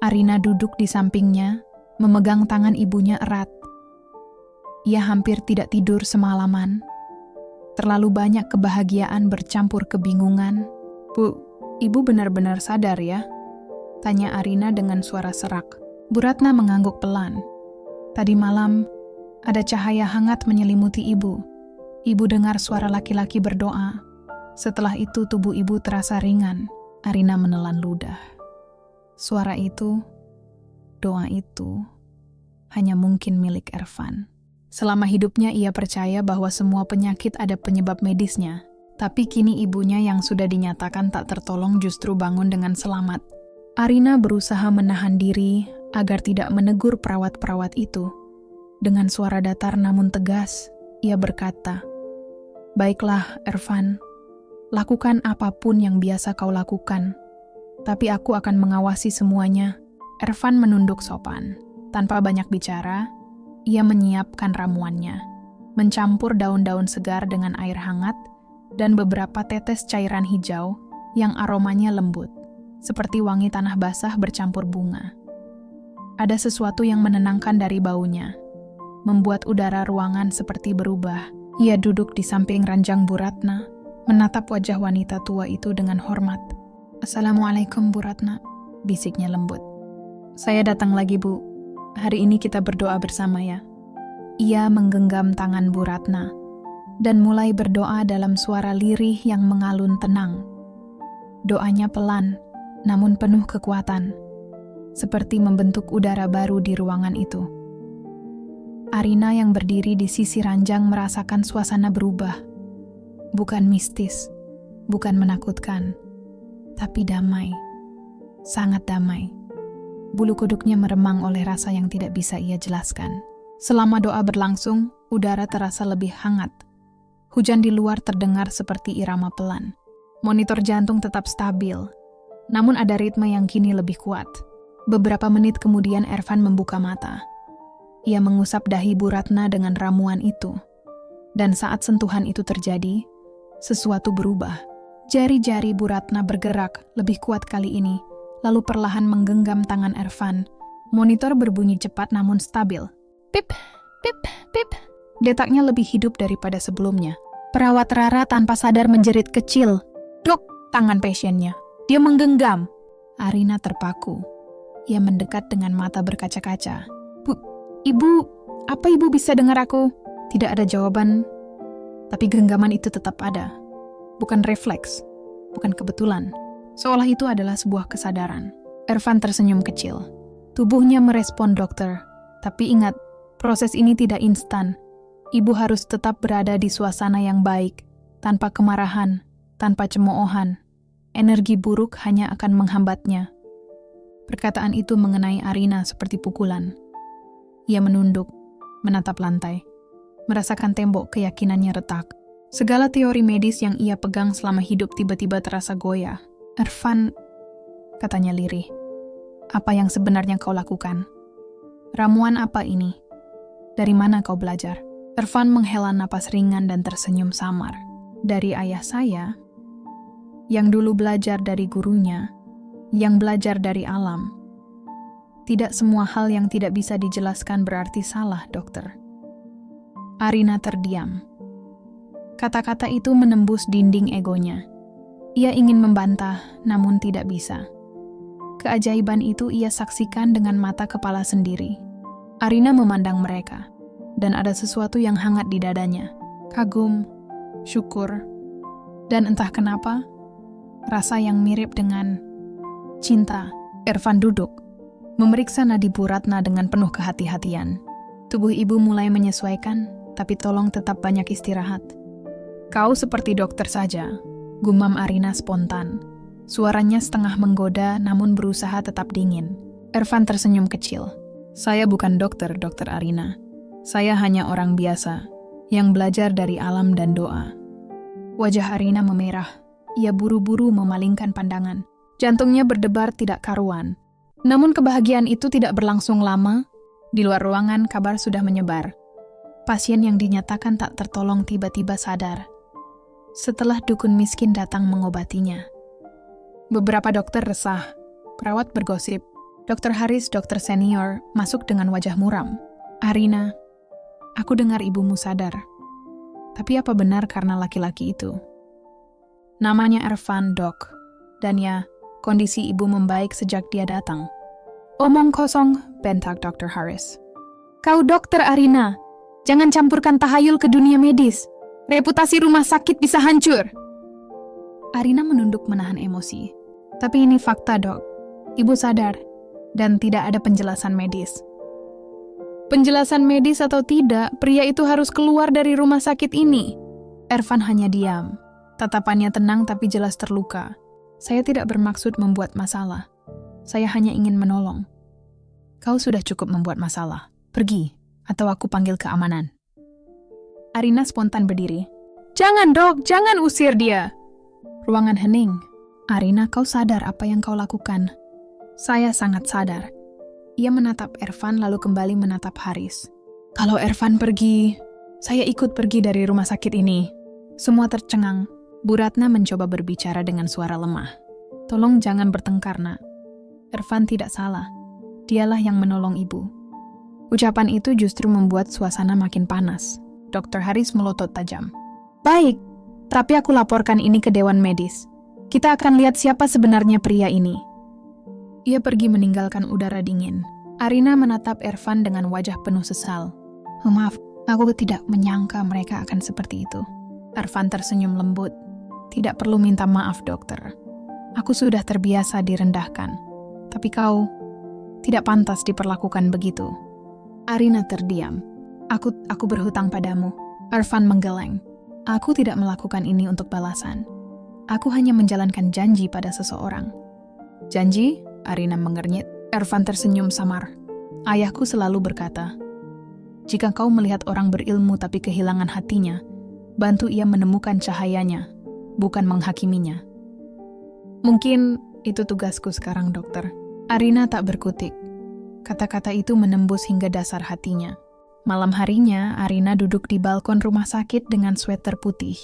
Speaker 1: Arina duduk di sampingnya, memegang tangan ibunya erat. Ia hampir tidak tidur semalaman. Terlalu banyak kebahagiaan bercampur kebingungan. Bu, ibu benar-benar sadar ya? Tanya Arina dengan suara serak. Bu Ratna mengangguk pelan. Tadi malam, ada cahaya hangat menyelimuti ibu. Ibu dengar suara laki-laki berdoa. Setelah itu tubuh ibu terasa ringan. Arina menelan ludah. Suara itu, doa itu, hanya mungkin milik Ervan. Selama hidupnya ia percaya bahwa semua penyakit ada penyebab medisnya. Tapi kini ibunya yang sudah dinyatakan tak tertolong justru bangun dengan selamat. Arina berusaha menahan diri agar tidak menegur perawat-perawat itu. Dengan suara datar namun tegas, ia berkata, "Baiklah, Ervan. Lakukan apapun yang biasa kau lakukan. Tapi aku akan mengawasi semuanya." Ervan menunduk sopan. Tanpa banyak bicara, ia menyiapkan ramuannya. Mencampur daun-daun segar dengan air hangat dan beberapa tetes cairan hijau yang aromanya lembut, seperti wangi tanah basah bercampur bunga. Ada sesuatu yang menenangkan dari baunya, membuat udara ruangan seperti berubah. Ia duduk di samping ranjang Bu Ratna, menatap wajah wanita tua itu dengan hormat. "Assalamualaikum Bu Ratna," bisiknya lembut. "Saya datang lagi, Bu. Hari ini kita berdoa bersama ya." Ia menggenggam tangan Bu Ratna dan mulai berdoa dalam suara lirih yang mengalun tenang. Doanya pelan, namun penuh kekuatan, seperti membentuk udara baru di ruangan itu. Arina yang berdiri di sisi ranjang merasakan suasana berubah. Bukan mistis, bukan menakutkan, tapi damai. Sangat damai. Bulu kuduknya meremang oleh rasa yang tidak bisa ia jelaskan. Selama doa berlangsung, udara terasa lebih hangat. Hujan di luar terdengar seperti irama pelan. Monitor jantung tetap stabil, namun ada ritme yang kini lebih kuat. Beberapa menit kemudian Ervan membuka mata. Ia mengusap dahi Bu Ratna dengan ramuan itu. Dan saat sentuhan itu terjadi, sesuatu berubah. Jari-jari Bu Ratna bergerak lebih kuat kali ini, lalu perlahan menggenggam tangan Ervan. Monitor berbunyi cepat namun stabil. Pip, pip, pip. Detaknya lebih hidup daripada sebelumnya. Perawat Rara tanpa sadar menjerit kecil. "Dok!" tangan pasiennya. Dia menggenggam. Arina terpaku. Ia mendekat dengan mata berkaca-kaca. Ibu, apa ibu bisa dengar aku?" Tidak ada jawaban, tapi genggaman itu tetap ada. Bukan refleks, bukan kebetulan. Seolah itu adalah sebuah kesadaran. Ervan tersenyum kecil. Tubuhnya merespon dokter. Tapi ingat, proses ini tidak instan. Ibu harus tetap berada di suasana yang baik, tanpa kemarahan, tanpa cemoohan. Energi buruk hanya akan menghambatnya. Perkataan itu mengenai Arina seperti pukulan. Ia menunduk, menatap lantai, merasakan tembok keyakinannya retak. Segala teori medis yang ia pegang selama hidup tiba-tiba terasa goyah. "Ervan," katanya lirih, "apa yang sebenarnya kau lakukan? Ramuan apa ini? Dari mana kau belajar?" Ervan menghela napas ringan dan tersenyum samar. "Dari ayah saya, yang dulu belajar dari gurunya, yang belajar dari alam. Tidak semua hal yang tidak bisa dijelaskan berarti salah, dokter." Arina terdiam. Kata-kata itu menembus dinding egonya. Ia ingin membantah, namun tidak bisa. Keajaiban itu ia saksikan dengan mata kepala sendiri. Arina memandang mereka, dan ada sesuatu yang hangat di dadanya. Kagum, syukur, dan entah kenapa, rasa yang mirip dengan cinta. Ervan duduk, memeriksa nadi Bu Ratna dengan penuh kehati-hatian. Tubuh ibu mulai menyesuaikan, tapi tolong tetap banyak istirahat. "Kau seperti dokter saja," gumam Arina spontan. Suaranya setengah menggoda namun berusaha tetap dingin. Ervan tersenyum kecil. "Saya bukan dokter, Dokter Arina. Saya hanya orang biasa, yang belajar dari alam dan doa." Wajah Arina memerah. Ia buru-buru memalingkan pandangan. Jantungnya berdebar tidak karuan. Namun kebahagiaan itu tidak berlangsung lama. Di luar ruangan, kabar sudah menyebar. Pasien yang dinyatakan tak tertolong tiba-tiba sadar. Setelah dukun miskin datang mengobatinya. Beberapa dokter resah. Perawat bergosip. Dokter Haris, dokter senior, masuk dengan wajah muram. "Arina, aku dengar ibumu sadar. Tapi apa benar karena laki-laki itu?" "Namanya Ervan, Dok. Dan ya, kondisi ibu membaik sejak dia datang." "Omong kosong," bentak Dokter Haris. "Kau dokter, Arina. Jangan campurkan tahayul ke dunia medis. Reputasi rumah sakit bisa hancur." Arina menunduk menahan emosi. "Tapi ini fakta, Dok. Ibu sadar, dan tidak ada penjelasan medis." "Penjelasan medis atau tidak, pria itu harus keluar dari rumah sakit ini." Ervan hanya diam. Tatapannya tenang tapi jelas terluka. Saya tidak bermaksud membuat masalah. Saya hanya ingin menolong. Kau sudah cukup membuat masalah. Pergi, atau aku panggil keamanan. Arina spontan berdiri. Jangan dok, jangan usir dia. Ruangan hening. Arina, kau sadar apa yang kau lakukan? Saya sangat sadar. Ia menatap Ervan lalu kembali menatap Haris. Kalau Ervan pergi, saya ikut pergi dari rumah sakit ini. Semua tercengang. Bu Ratna mencoba berbicara dengan suara lemah. Tolong jangan bertengkar, nak. Ervan tidak salah. Dialah yang menolong ibu. Ucapan itu justru membuat suasana makin panas. Dr. Haris melotot tajam. Baik, tapi aku laporkan ini ke Dewan Medis. Kita akan lihat siapa sebenarnya pria ini. Ia pergi meninggalkan udara dingin. Arina menatap Ervan dengan wajah penuh sesal. Maaf, aku tidak menyangka mereka akan seperti itu. Ervan tersenyum lembut. Tidak perlu minta maaf, dokter. Aku sudah terbiasa direndahkan. Tapi kau tidak pantas diperlakukan begitu. Arina terdiam. Aku berhutang padamu. Ervan menggeleng. Aku tidak melakukan ini untuk balasan. Aku hanya menjalankan janji pada seseorang. Janji? Arina mengernyit. Ervan tersenyum samar. Ayahku selalu berkata, jika kau melihat orang berilmu tapi kehilangan hatinya, bantu ia menemukan cahayanya, bukan menghakiminya. Mungkin itu tugasku sekarang, dokter. Arina tak berkutik. Kata-kata itu menembus hingga dasar hatinya. Malam harinya, Arina duduk di balkon rumah sakit dengan sweater putih.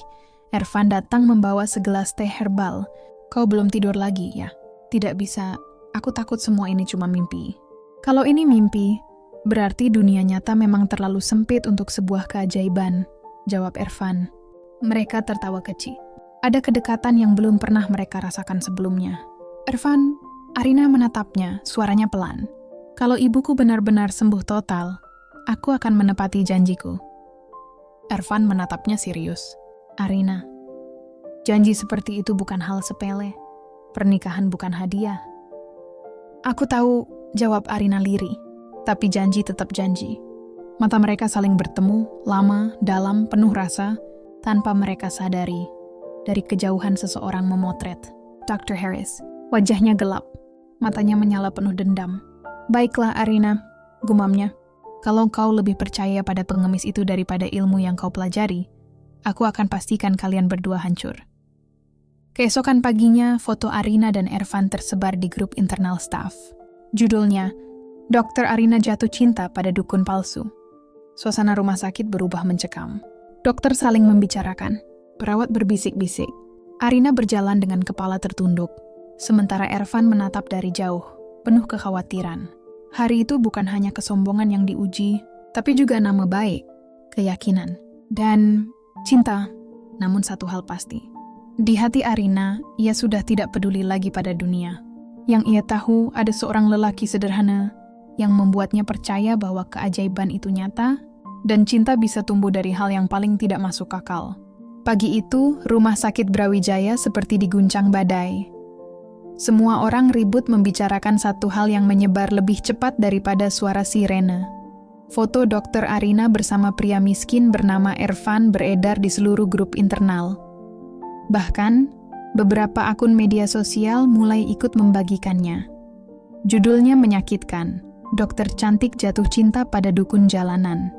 Speaker 1: Ervan datang membawa segelas teh herbal. Kau belum tidur lagi, ya? Tidak bisa. Aku takut semua ini cuma mimpi. Kalau ini mimpi, berarti dunia nyata memang terlalu sempit untuk sebuah keajaiban, jawab Ervan. Mereka tertawa kecil. Ada kedekatan yang belum pernah mereka rasakan sebelumnya. Ervan, Arina menatapnya, suaranya pelan. Kalau ibuku benar-benar sembuh total, aku akan menepati janjiku. Ervan menatapnya serius. Arina, janji seperti itu bukan hal sepele. Pernikahan bukan hadiah. Aku tahu, jawab Arina lirih. Tapi janji tetap janji. Mata mereka saling bertemu, lama, dalam, penuh rasa, tanpa mereka sadari. Dari kejauhan seseorang memotret. Dr. Harris, wajahnya gelap. Matanya menyala penuh dendam. Baiklah Arina, gumamnya. Kalau kau lebih percaya pada pengemis itu daripada ilmu yang kau pelajari, aku akan pastikan kalian berdua hancur. Keesokan paginya, foto Arina dan Ervan tersebar di grup internal staff. Judulnya, Dr. Arina jatuh cinta pada dukun palsu. Suasana rumah sakit berubah mencekam. Dokter saling membicarakan. Perawat berbisik-bisik. Arina berjalan dengan kepala tertunduk. Sementara Ervan menatap dari jauh, penuh kekhawatiran. Hari itu bukan hanya kesombongan yang diuji, tapi juga nama baik, keyakinan, dan cinta. Namun satu hal pasti. Di hati Arina, ia sudah tidak peduli lagi pada dunia. Yang ia tahu ada seorang lelaki sederhana yang membuatnya percaya bahwa keajaiban itu nyata dan cinta bisa tumbuh dari hal yang paling tidak masuk akal. Pagi itu, rumah sakit Brawijaya seperti diguncang badai. Semua orang ribut membicarakan satu hal yang menyebar lebih cepat daripada suara sirene. Foto Dr. Arina bersama pria miskin bernama Ervan beredar di seluruh grup internal. Bahkan, beberapa akun media sosial mulai ikut membagikannya. Judulnya menyakitkan, dokter cantik jatuh cinta pada dukun jalanan.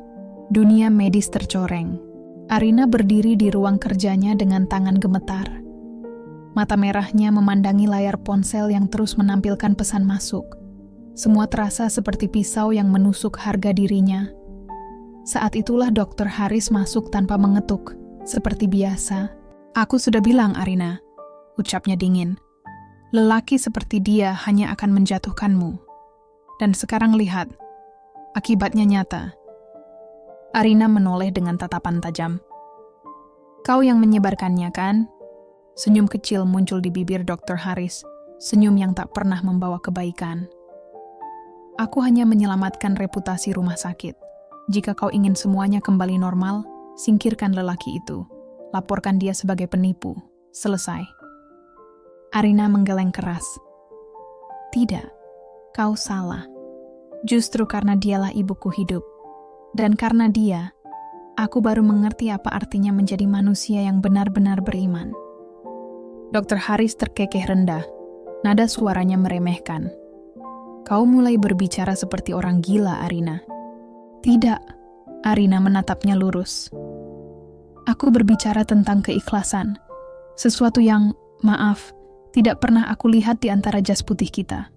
Speaker 1: Dunia medis tercoreng. Arina berdiri di ruang kerjanya dengan tangan gemetar. Mata merahnya memandangi layar ponsel yang terus menampilkan pesan masuk. Semua terasa seperti pisau yang menusuk harga dirinya. Saat itulah Dr. Haris masuk tanpa mengetuk, seperti biasa. Aku sudah bilang, Arina, ucapnya dingin. Lelaki seperti dia hanya akan menjatuhkanmu. Dan sekarang lihat, akibatnya nyata. Arina menoleh dengan tatapan tajam. Kau yang menyebarkannya, kan? Senyum kecil muncul di bibir Dr. Haris, senyum yang tak pernah membawa kebaikan. Aku hanya menyelamatkan reputasi rumah sakit. Jika kau ingin semuanya kembali normal, singkirkan lelaki itu. Laporkan dia sebagai penipu. Selesai. Arina menggeleng keras. Tidak, kau salah. Justru karena dialah ibuku hidup. Dan karena dia, aku baru mengerti apa artinya menjadi manusia yang benar-benar beriman. Dr. Haris terkekeh rendah. Nada suaranya meremehkan. Kau mulai berbicara seperti orang gila, Arina. Tidak, Arina menatapnya lurus. Aku berbicara tentang keikhlasan. Sesuatu yang, maaf, tidak pernah aku lihat di antara jas putih kita.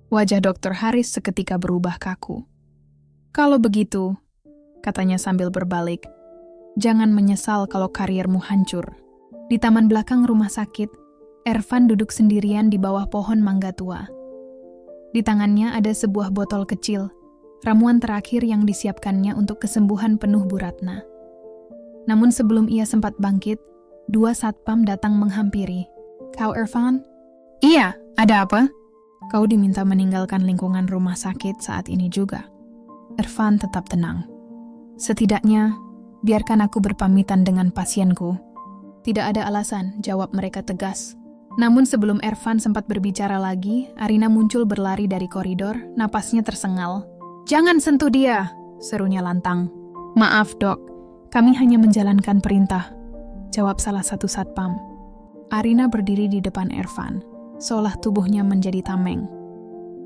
Speaker 1: Wajah Dr. Haris seketika berubah kaku. Kalau begitu, katanya sambil berbalik, jangan menyesal kalau karirmu hancur. Di taman belakang rumah sakit, Ervan duduk sendirian di bawah pohon mangga tua. Di tangannya ada sebuah botol kecil, ramuan terakhir yang disiapkannya untuk kesembuhan penuh Bu Ratna. Namun sebelum ia sempat bangkit, 2 satpam datang menghampiri. Kau Ervan? Iya, ada apa? Kau diminta meninggalkan lingkungan rumah sakit saat ini juga. Ervan tetap tenang. Setidaknya, biarkan aku berpamitan dengan pasienku. Tidak ada alasan, jawab mereka tegas. Namun sebelum Ervan sempat berbicara lagi, Arina muncul berlari dari koridor, napasnya tersengal. Jangan sentuh dia, serunya lantang. Maaf dok, kami hanya menjalankan perintah, jawab salah satu satpam. Arina berdiri di depan Ervan, seolah tubuhnya menjadi tameng.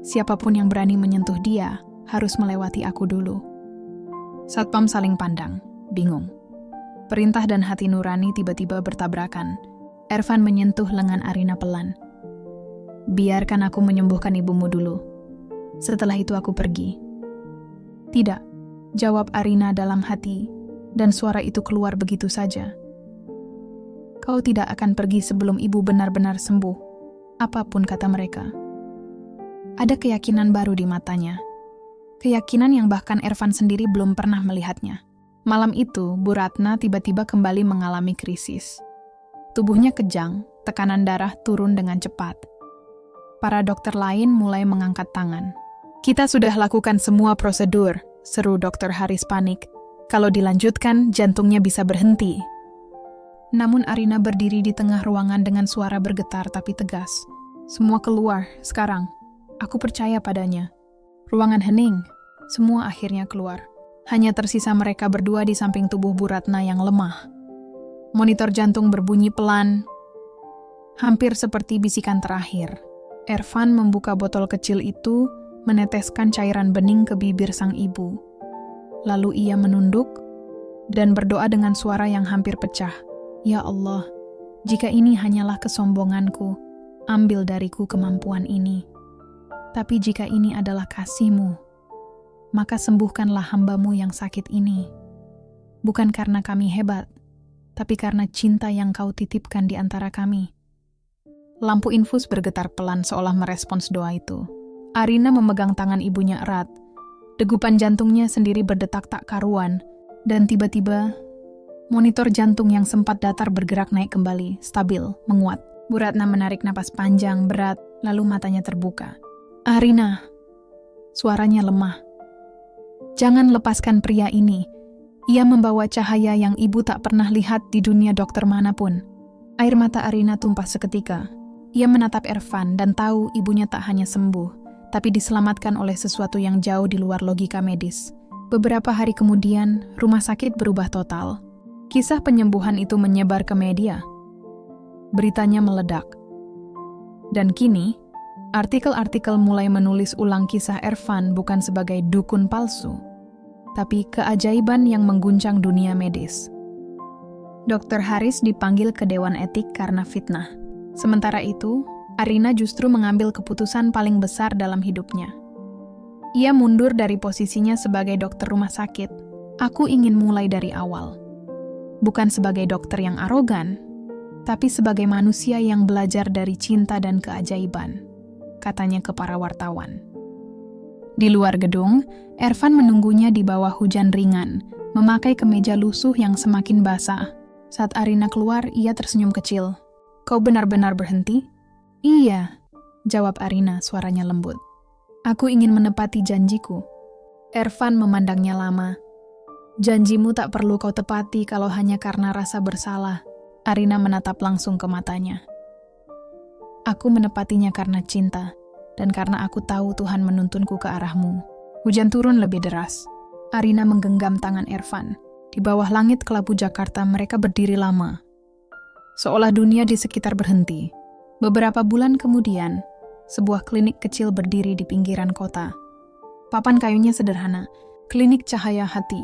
Speaker 1: Siapapun yang berani menyentuh dia, harus melewati aku dulu. Satpam saling pandang, bingung. Perintah dan hati nurani tiba-tiba bertabrakan. Ervan menyentuh lengan Arina pelan. Biarkan aku menyembuhkan ibumu dulu. Setelah itu aku pergi. Tidak, jawab Arina dalam hati, dan suara itu keluar begitu saja. Kau tidak akan pergi sebelum ibu benar-benar sembuh, apapun kata mereka. Ada keyakinan baru di matanya. Keyakinan yang bahkan Ervan sendiri belum pernah melihatnya. Malam itu, Bu Ratna tiba-tiba kembali mengalami krisis. Tubuhnya kejang, tekanan darah turun dengan cepat. Para dokter lain mulai mengangkat tangan. Kita sudah lakukan semua prosedur, seru Dr. Haris panik. Kalau dilanjutkan, jantungnya bisa berhenti. Namun Arina berdiri di tengah ruangan dengan suara bergetar tapi tegas. Semua keluar, sekarang. Aku percaya padanya. Ruangan hening, semua akhirnya keluar. Hanya tersisa mereka berdua di samping tubuh Bu Ratna yang lemah. Monitor jantung berbunyi pelan, hampir seperti bisikan terakhir. Ervan membuka botol kecil itu, meneteskan cairan bening ke bibir sang ibu. Lalu ia menunduk dan berdoa dengan suara yang hampir pecah. Ya Allah, jika ini hanyalah kesombonganku, ambil dariku kemampuan ini. Tapi jika ini adalah kasih-Mu, maka sembuhkanlah hamba-Mu yang sakit ini. Bukan karena kami hebat, tapi karena cinta yang Kau titipkan di antara kami. Lampu infus bergetar pelan seolah merespons doa itu. Arina memegang tangan ibunya erat. Degupan jantungnya sendiri berdetak tak karuan. Dan tiba-tiba, monitor jantung yang sempat datar bergerak naik kembali, stabil, menguat. Bu Ratna menarik napas panjang, berat, lalu matanya terbuka. Arina, suaranya lemah. Jangan lepaskan pria ini. Ia membawa cahaya yang ibu tak pernah lihat di dunia dokter manapun. Air mata Arina tumpah seketika. Ia menatap Ervan dan tahu ibunya tak hanya sembuh, tapi diselamatkan oleh sesuatu yang jauh di luar logika medis. Beberapa hari kemudian, rumah sakit berubah total. Kisah penyembuhan itu menyebar ke media. Beritanya meledak. Dan kini, artikel-artikel mulai menulis ulang kisah Ervan bukan sebagai dukun palsu, tapi keajaiban yang mengguncang dunia medis. Dr. Haris dipanggil ke Dewan Etik karena fitnah. Sementara itu, Arina justru mengambil keputusan paling besar dalam hidupnya. Ia mundur dari posisinya sebagai dokter rumah sakit. Aku ingin mulai dari awal. Bukan sebagai dokter yang arogan, tapi sebagai manusia yang belajar dari cinta dan keajaiban, katanya ke para wartawan. Di luar gedung, Ervan menunggunya di bawah hujan ringan, memakai kemeja lusuh yang semakin basah. Saat Arina keluar, ia tersenyum kecil. Kau benar-benar berhenti? Iya, jawab Arina, suaranya lembut. Aku ingin menepati janjiku. Ervan memandangnya lama. Janjimu tak perlu kau tepati kalau hanya karena rasa bersalah. Arina menatap langsung ke matanya. Aku menepatinya karena cinta. Dan karena aku tahu Tuhan menuntunku ke arahmu. Hujan turun lebih deras. Arina menggenggam tangan Ervan. Di bawah langit kelabu Jakarta mereka berdiri lama. seolah dunia di sekitar berhenti. Beberapa bulan kemudian, sebuah klinik kecil berdiri di pinggiran kota. Papan kayunya sederhana, Klinik Cahaya Hati,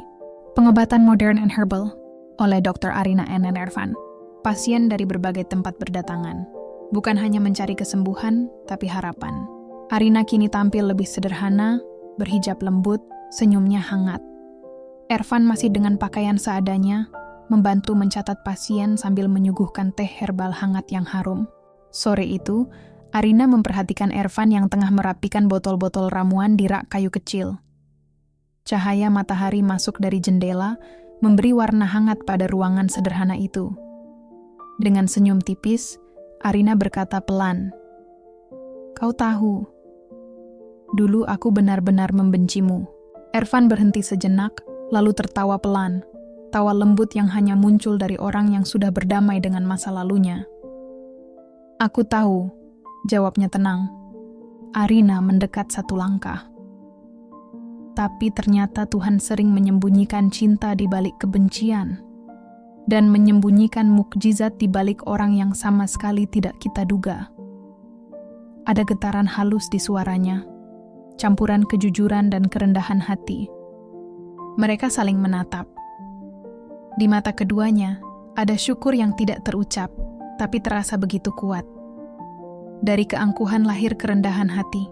Speaker 1: pengobatan modern and herbal oleh Dr. Arina N. Ervan. Pasien dari berbagai tempat berdatangan, bukan hanya mencari kesembuhan, tapi harapan. Arina kini tampil lebih sederhana, berhijab lembut, senyumnya hangat. Ervan masih dengan pakaian seadanya, membantu mencatat pasien sambil menyuguhkan teh herbal hangat yang harum. Sore itu, Arina memperhatikan Ervan yang tengah merapikan botol-botol ramuan di rak kayu kecil. Cahaya matahari masuk dari jendela, memberi warna hangat pada ruangan sederhana itu. Dengan senyum tipis, Arina berkata pelan, "Kau tahu, dulu aku benar-benar membencimu." Ervan berhenti sejenak, lalu tertawa pelan, tawa lembut yang hanya muncul dari orang yang sudah berdamai dengan masa lalunya. "Aku tahu," jawabnya tenang. Arina mendekat satu langkah. Tapi ternyata Tuhan sering menyembunyikan cinta di balik kebencian dan menyembunyikan mukjizat di balik orang yang sama sekali tidak kita duga. Ada getaran halus di suaranya, campuran kejujuran dan kerendahan hati. Mereka saling menatap. Di mata keduanya, ada syukur yang tidak terucap, tapi terasa begitu kuat. Dari keangkuhan lahir kerendahan hati,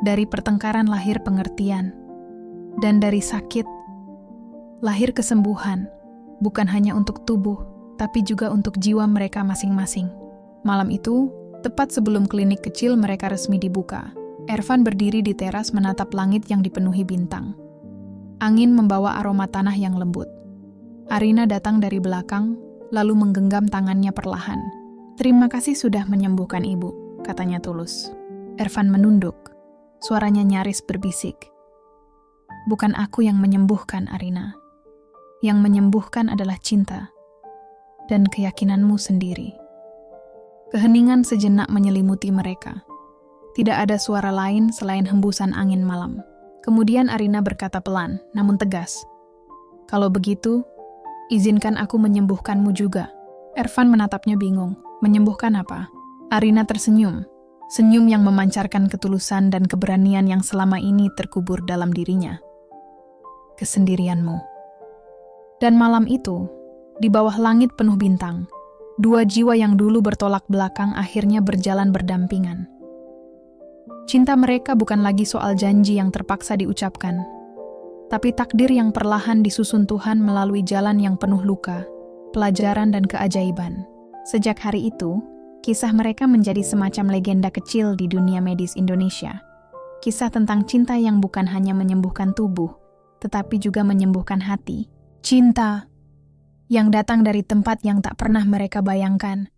Speaker 1: dari pertengkaran lahir pengertian, dan dari sakit lahir kesembuhan, bukan hanya untuk tubuh, tapi juga untuk jiwa mereka masing-masing. Malam itu, tepat sebelum klinik kecil mereka resmi dibuka, Ervan berdiri di teras menatap langit yang dipenuhi bintang. Angin membawa aroma tanah yang lembut. Arina datang dari belakang, lalu menggenggam tangannya perlahan. "Terima kasih sudah menyembuhkan ibu," katanya tulus. Ervan menunduk, suaranya nyaris berbisik. "Bukan aku yang menyembuhkan, Arina. Yang menyembuhkan adalah cinta dan keyakinanmu sendiri." Keheningan sejenak menyelimuti mereka. Tidak ada suara lain selain hembusan angin malam. Kemudian Arina berkata pelan, namun tegas, "Kalau begitu, izinkan aku menyembuhkanmu juga." Ervan menatapnya bingung. "Menyembuhkan apa?" Arina tersenyum, senyum yang memancarkan ketulusan dan keberanian yang selama ini terkubur dalam dirinya. "Kesendirianmu." Dan malam itu, di bawah langit penuh bintang, dua jiwa yang dulu bertolak belakang akhirnya berjalan berdampingan. Cinta mereka bukan lagi soal janji yang terpaksa diucapkan, tapi takdir yang perlahan disusun Tuhan melalui jalan yang penuh luka, pelajaran dan keajaiban. Sejak hari itu, kisah mereka menjadi semacam legenda kecil di dunia medis Indonesia. Kisah tentang cinta yang bukan hanya menyembuhkan tubuh, tetapi juga menyembuhkan hati. Cinta yang datang dari tempat yang tak pernah mereka bayangkan,